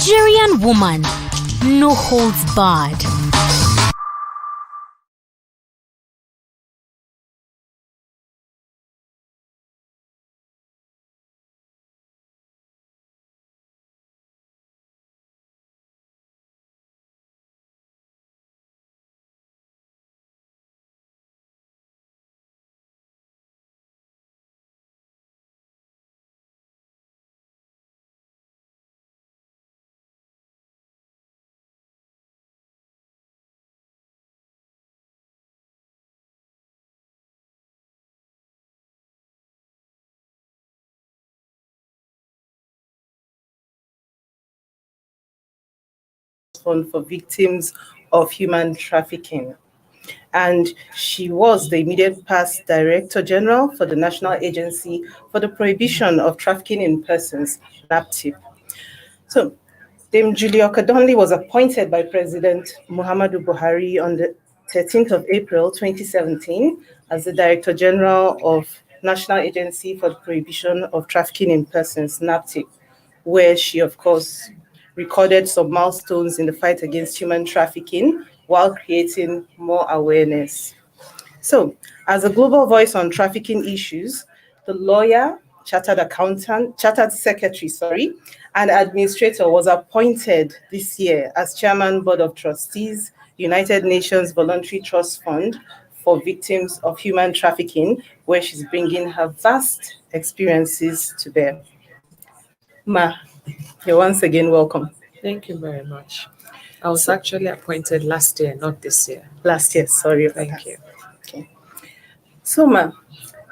Nigerian woman, no holds barred. Fund for Victims of Human Trafficking. And she was the immediate past Director General for the National Agency for the Prohibition of Trafficking in Persons, NAPTIP. So, Dame Julie Okah Donli was appointed by President Muhammadu Buhari on the 13th of April 2017 as the Director General of National Agency for the Prohibition of Trafficking in Persons, NAPTIP, where she, of course, recorded some milestones in the fight against human trafficking while creating more awareness. So, as a global voice on trafficking issues, the lawyer, chartered secretary, and administrator was appointed this year as Chairman Board of Trustees, United Nations Voluntary Trust Fund for Victims of Human Trafficking, where she's bringing her vast experiences to bear. Ma, you're once again welcome. Thank you very much. I was actually appointed last year, not this year. Last year, sorry. Thank you. Okay. So, ma,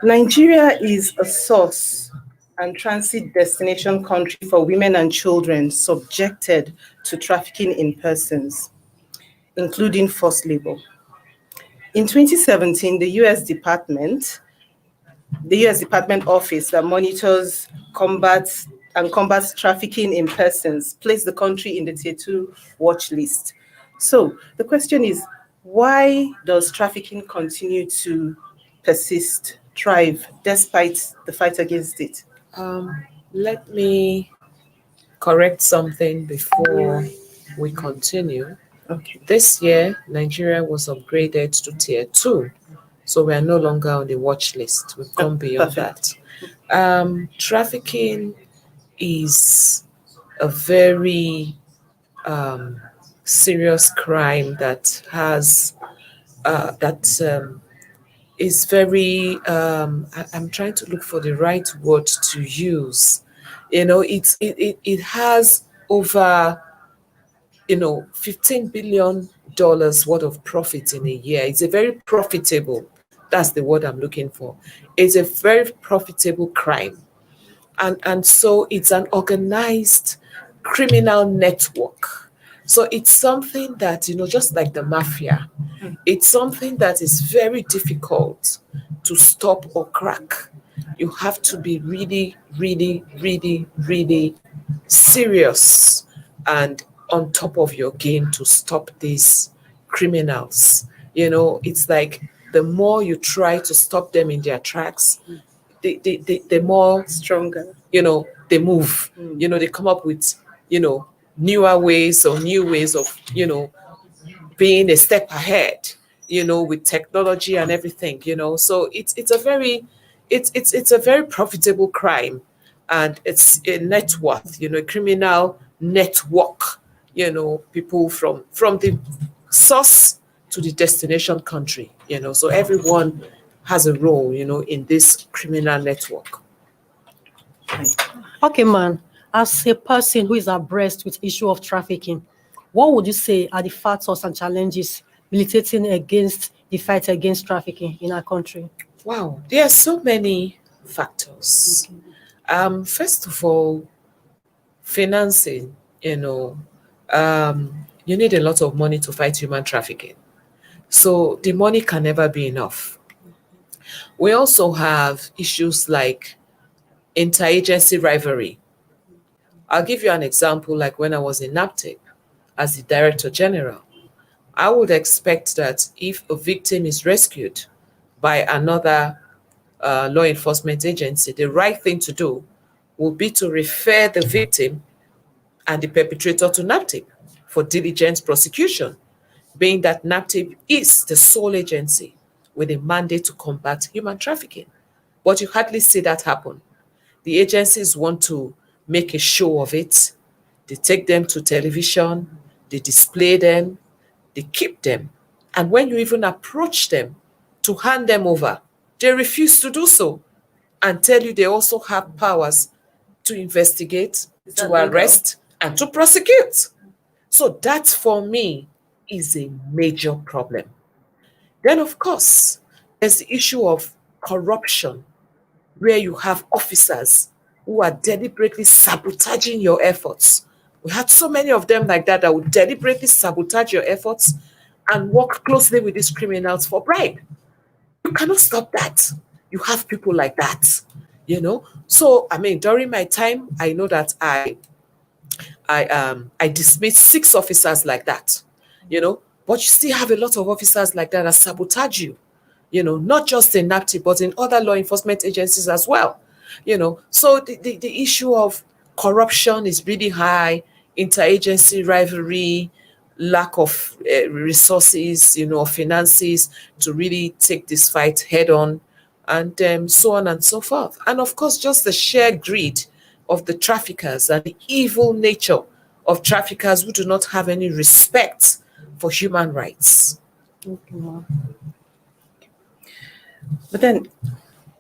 Nigeria is a source and transit destination country for women and children subjected to trafficking in persons, including forced labor. In 2017, the U.S. Department Office that monitors, combats trafficking in persons placed the country in the Tier 2 watch list. So the question is, why does trafficking continue to persist, thrive, despite the fight against it? Let me correct something before we continue. Okay. This year, Nigeria was upgraded to Tier 2, so we are no longer on the watch list. We've gone beyond that. Trafficking is a very serious crime that has is very I'm trying to look for the right word to use. It has over $15 billion worth of profit in a year. It's a very profitable, that's the word I'm looking for. It's a very profitable crime. And so it's an organized criminal network. So it's something that, just like the mafia, it's something that is very difficult to stop or crack. You have to be really, really, really, really serious and on top of your game to stop these criminals. It's like the more you try to stop them in their tracks, the more stronger, they move. They come up with, newer ways or new ways of, being a step ahead, with technology and everything, So it's a very profitable crime, and it's a net worth, a criminal network, people from the source to the destination country, So everyone has a role, in this criminal network. Okay, man. As a person who is abreast with issue of trafficking, what would you say are the factors and challenges militating against the fight against trafficking in our country? Wow, there are so many factors. First of all, financing. You need a lot of money to fight human trafficking. So the money can never be enough. We also have issues like interagency rivalry. I'll give you an example, like when I was in NAPTIP as the Director General. I would expect that if a victim is rescued by another law enforcement agency, the right thing to do will be to refer the victim and the perpetrator to NAPTIP for diligent prosecution, being that NAPTIP is the sole agency with a mandate to combat human trafficking. But you hardly see that happen. The agencies want to make a show of it. They take them to television, they display them, they keep them. And when you even approach them to hand them over, they refuse to do so and tell you they also have powers to investigate, to arrest, and to prosecute. So that, for me, is a major problem. Then, of course, there's the issue of corruption, where you have officers who are deliberately sabotaging your efforts. We had so many of them like that would deliberately sabotage your efforts and work closely with these criminals for bribe. You cannot stop that. You have people like that, you know. So, I mean, during my time, I know that I dismissed 6 officers like that, you know. But you still have a lot of officers like that sabotage you, you know, not just in NAPTIP, but in other law enforcement agencies as well, you know. So the issue of corruption is really high, interagency rivalry, lack of resources, you know, finances to really take this fight head on, and so on and so forth. And of course, just the sheer greed of the traffickers and the evil nature of traffickers who do not have any respect for human rights. But then,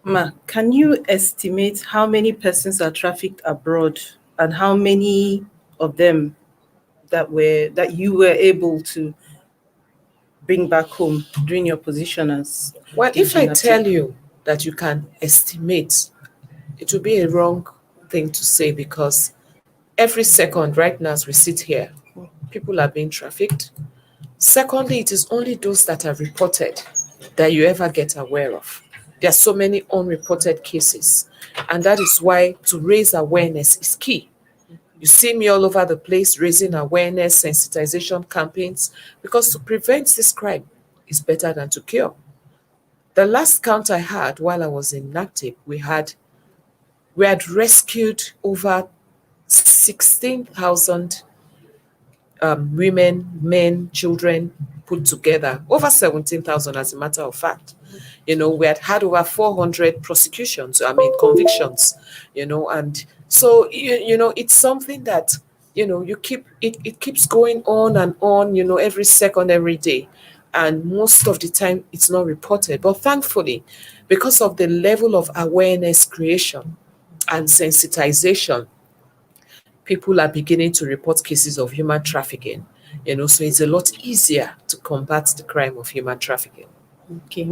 Ma, can you estimate how many persons are trafficked abroad and how many of them that you were able to bring back home during your position as? Well, if I tell you that you can estimate, it will be a wrong thing to say, because every second right now as we sit here, people are being trafficked. Secondly, it is only those that are reported that you ever get aware of. There are so many unreported cases, and that is why to raise awareness is key. You see me all over the place raising awareness, sensitization campaigns, because to prevent this crime is better than to cure. The last count I had while I was in NAPTIP, we had rescued over 16,000 women, men, children put together, over 17,000 as a matter of fact. You know, we had over 400 prosecutions, convictions, you know, and so, you know, it's something that, you know, it keeps going on and on, you know, every second, every day. And most of the time it's not reported. But thankfully, because of the level of awareness creation and sensitization, people are beginning to report cases of human trafficking, you know, so it's a lot easier to combat the crime of human trafficking. Okay.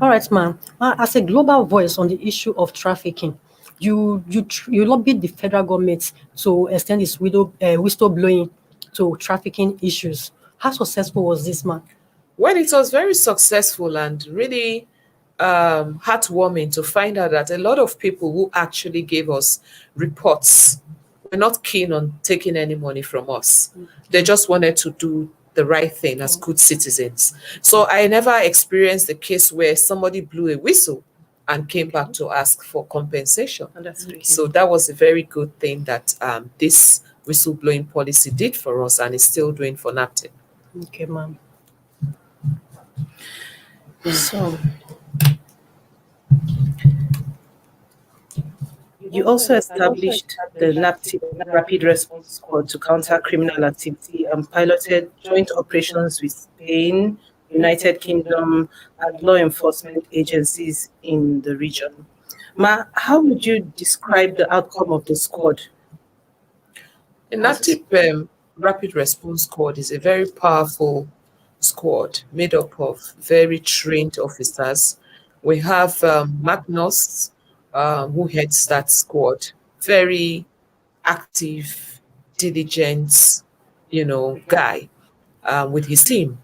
All right, ma'am. As a global voice on the issue of trafficking, you lobbied the federal government to extend its whistleblowing to trafficking issues. How successful was this, ma'am? Well, it was very successful and really heartwarming to find out that a lot of people who actually gave us reports were not keen on taking any money from us. They just wanted to do the right thing as good citizens. So I never experienced a case where somebody blew a whistle and came back to ask for compensation. So that was a very good thing that this whistleblowing policy did for us and is still doing for NAPTIP. Okay, ma'am. So, you also established the NAPTIP Rapid Response Squad to counter criminal activity and piloted joint operations with Spain, United Kingdom, and law enforcement agencies in the region. Ma, how would you describe the outcome of the squad? The NAPTIP Rapid Response Squad is a very powerful squad made up of very trained officers. We have Magnus, who heads that squad, very active, diligent, you know, guy with his team.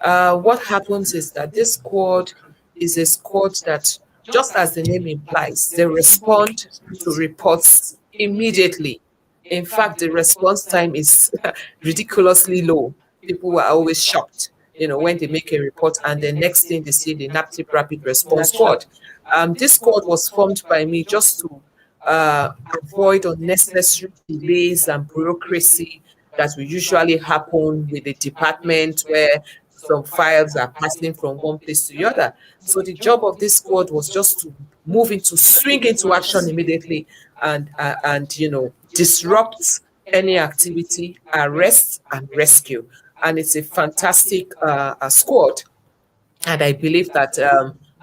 What happens is that this squad is a squad that, just as the name implies, they respond to reports immediately. In fact, the response time is ridiculously low. People are always shocked, you know, when they make a report and the next thing they see the NAPTIP Rapid Response Squad. This squad was formed by me just to avoid unnecessary delays and bureaucracy that will usually happen with the department where some files are passing from one place to the other. So the job of this squad was just to swing into action immediately and disrupt any activity, arrest and rescue. And it's a fantastic squad. And I believe that,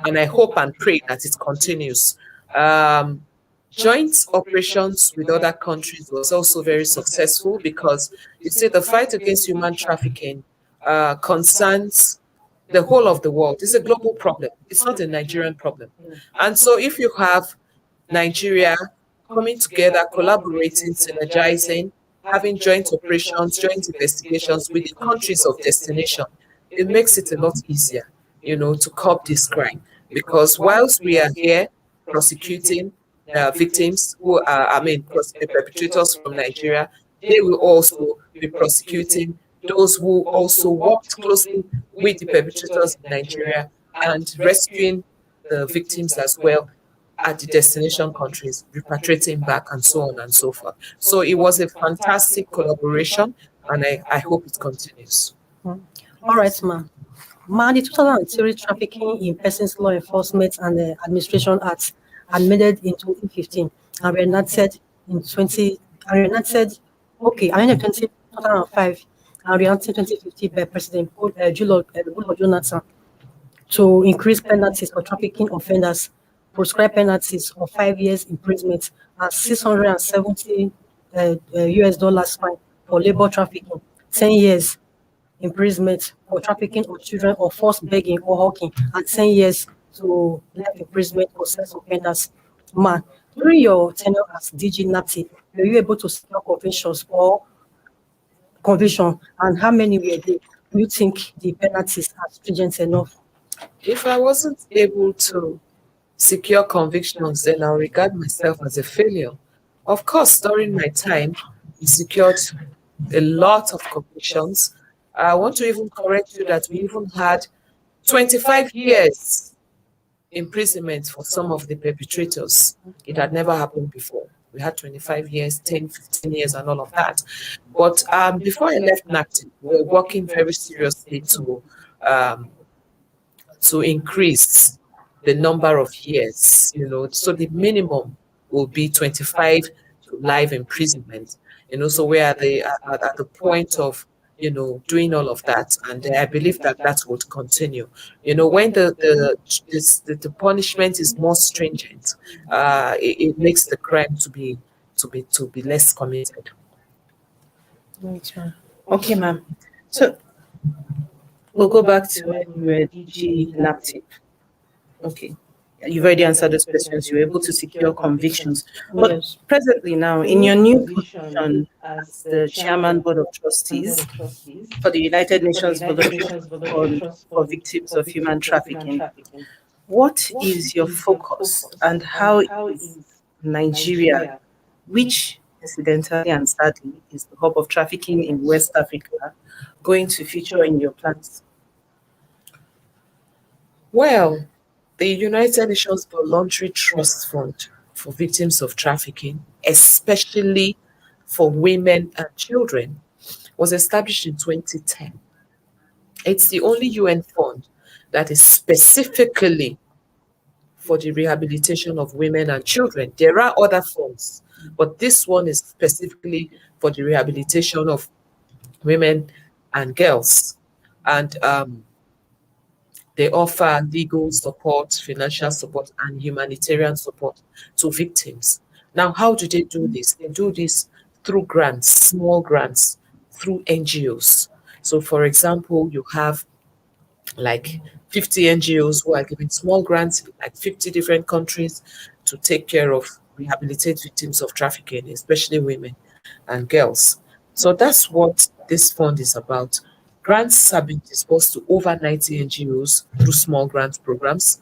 and I hope and pray that it continues. Um, Joint operations with other countries was also very successful because you see the fight against human trafficking concerns the whole of the world. It's a global problem. It's not a Nigerian problem. And so if you have Nigeria coming together, collaborating, synergizing, having joint operations, joint investigations with the countries of destination, it makes it a lot easier, to curb this crime. Because whilst we are here prosecuting victims who are, perpetrators from Nigeria, they will also be prosecuting those who also worked closely with the perpetrators in Nigeria and rescuing the victims as well at the destination countries, repatriating back and so on and so forth. So it was a fantastic collaboration and I hope it continues. All right, ma'am. The 2003 Trafficking in Persons Law Enforcement and Administration Act amended in 2015 and reenacted in 2005 and reenacted in 2015 by President Julie Okah Donli to increase penalties for trafficking offenders, prescribed penalties of 5 years imprisonment and $670 US fine for labor trafficking, 10 years imprisonment for trafficking of children or forced begging or hawking, and 10 years to life imprisonment for sex offenders. Man, during your tenure as DG NAPTIP, were you able to secure conviction, and how many were they? Do you think the penalties are stringent enough? If I wasn't able to secure convictions, then I'll regard myself as a failure. Of course, during my time, we secured a lot of convictions. I want to even correct you that we even had 25 years imprisonment for some of the perpetrators. It had never happened before. We had 25 years, 10, 15 years, and all of that. But before I left NAPTIP, we were working very seriously to increase the number of years, so the minimum will be 25 to life imprisonment, so we are at the point of, doing all of that. And I believe that would continue. When the punishment is more stringent, it makes the crime to be less committed. Okay, ma'am. So we'll go back to when you were DG NAPTIP. Okay. You've already answered those questions. You were able to secure convictions. But Yes. presently now, in your new position as the Chairman Board of Trustees for the United Nations Voluntary Trust Fund for Victims of Human Trafficking, what is your focus and how is Nigeria, which incidentally and sadly is the hub of trafficking in West Africa, going to feature in your plans? Well, the United Nations Voluntary Trust Fund for Victims of Trafficking, especially for women and children, was established in 2010. It's the only UN fund that is specifically for the rehabilitation of women and children. There are other funds, but this one is specifically for the rehabilitation of women and girls. And they offer legal support, financial support, and humanitarian support to victims. Now, how do they do this? They do this through grants, small grants, through NGOs. So, for example, you have like 50 NGOs who are giving small grants in like 50 different countries to take care of, rehabilitate victims of trafficking, especially women and girls. So that's what this fund is about. Grants have been disbursed to over 90 NGOs through small grant programs,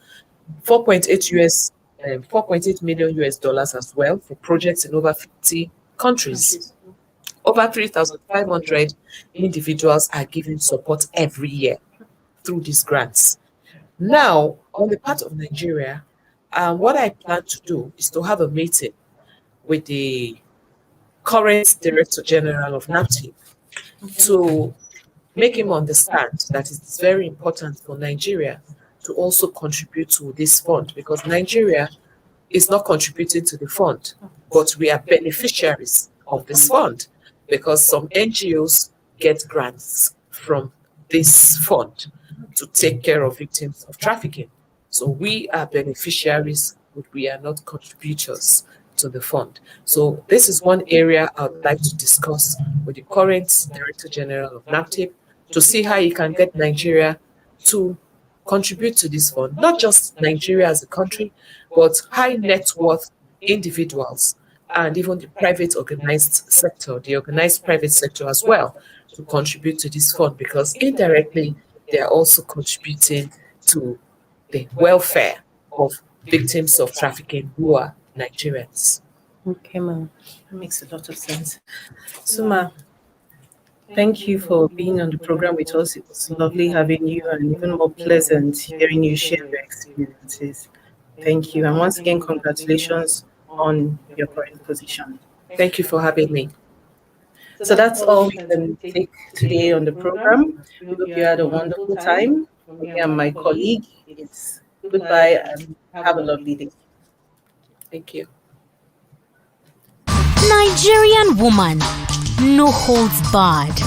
4.8 million US dollars as well for projects in over 50 countries. Over 3,500 individuals are given support every year through these grants. Now, on the part of Nigeria, what I plan to do is to have a meeting with the current Director General of NAPTIP to make him understand that it's very important for Nigeria to also contribute to this fund, because Nigeria is not contributing to the fund, but we are beneficiaries of this fund because some NGOs get grants from this fund to take care of victims of trafficking. So we are beneficiaries, but we are not contributors to the fund. So this is one area I would like to discuss with the current Director General of NAPTIP to see how he can get Nigeria to contribute to this fund, not just Nigeria as a country, but high net worth individuals and even the private organized sector, the organized private sector as well, to contribute to this fund, because indirectly they are also contributing to the welfare of victims of trafficking who are Nigerians. Okay, ma'am. That makes a lot of sense. So, Ma, thank you for being on the program with us. It was lovely having you, and even more pleasant hearing you share your experiences. Thank you. And once again, congratulations on your current position. Thank you for having me. So that's all we can take today on the program. We hope you had a wonderful time. From me and my colleague, it's goodbye and have a lovely day. Thank you. Nigerian woman, no holds barred.